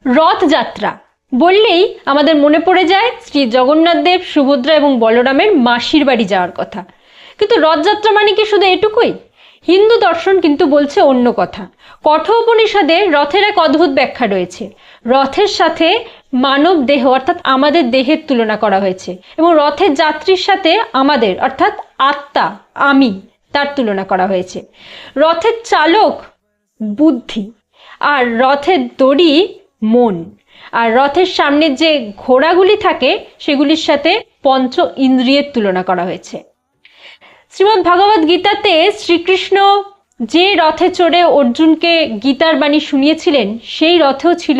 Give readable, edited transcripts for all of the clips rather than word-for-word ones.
রথযাত্রা বললেই আমাদের মনে পড়ে যায় শ্রী জগন্নাথ দেব, সুভদ্রা এবং বলরামের মাসির বাড়ি যাওয়ার কথা। কিন্তু রথযাত্রা মানে কি শুধু এটুকুই? হিন্দু দর্শন কিন্তু বলছে অন্য কথা। কঠোপনিষদে রথের এক অদ্ভুত ব্যাখ্যা রয়েছে। রথের সাথে মানব দেহ অর্থাৎ আমাদের দেহের তুলনা করা হয়েছে এবং রথের যাত্রীর সাথে আমাদের অর্থাৎ আত্মা, আমি, তার তুলনা করা হয়েছে। রথের চালক বুদ্ধি, আর রথের দড়ি মন, আর রথের সামনে যে ঘোড়াগুলি থাকে সেগুলির সাথে পঞ্চ ইন্দ্রিয়ের তুলনা করা হয়েছে। শ্রীমদ্ ভগবদ গীতাতে শ্রীকৃষ্ণ যে রথে চড়ে অর্জুনকে গীতার বাণী শুনিয়েছিলেন সেই রথেও ছিল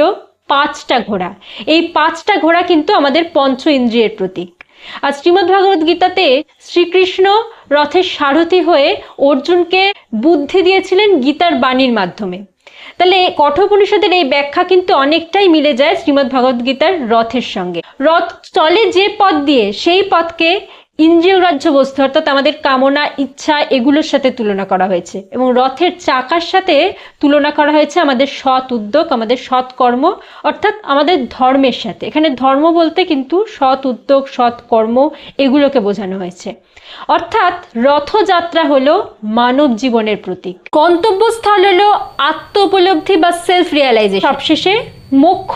5টা ঘোড়া। এই 5টা ঘোড়া কিন্তু আমাদের পঞ্চ ইন্দ্রিয়ের প্রতীক। আর শ্রীমদ্ ভগবদ গীতাতে শ্রীকৃষ্ণ রথের সারথি হয়ে অর্জুনকে বুদ্ধি দিয়েছিলেন গীতার বাণীর মাধ্যমে। তাহলে কঠোপনিষদের এই ব্যাখ্যা কিন্তু অনেকটাই মিলে যায় শ্রীমদ্ ভগবদ গীতার রথের সঙ্গে। রথ চলে যে পথ দিয়ে সেই পথকে ইন্দ্রিয়গ্রাহ্য বস্তু অর্থাৎ আমাদের কামনা, ইচ্ছা এগুলোর সাথে তুলনা করা হয়েছে এবং রথের চাকার সাথে তুলনা করা হয়েছে আমাদের সৎ উদ্যোগ, আমাদের সৎ কর্ম অর্থাৎ আমাদের ধর্মের সাথে। এখানে ধর্ম বলতে কিন্তু সৎ উদ্যোগ, সৎ কর্ম এগুলোকে বোঝানো হয়েছে। অর্থাৎ রথযাত্রা হলো মানব জীবনের প্রতীক। গন্তব্যস্থল হলো আত্ম উপলব্ধি বা সেলফ রিয়ালাইজেশন, সবশেষে মোক্ষ।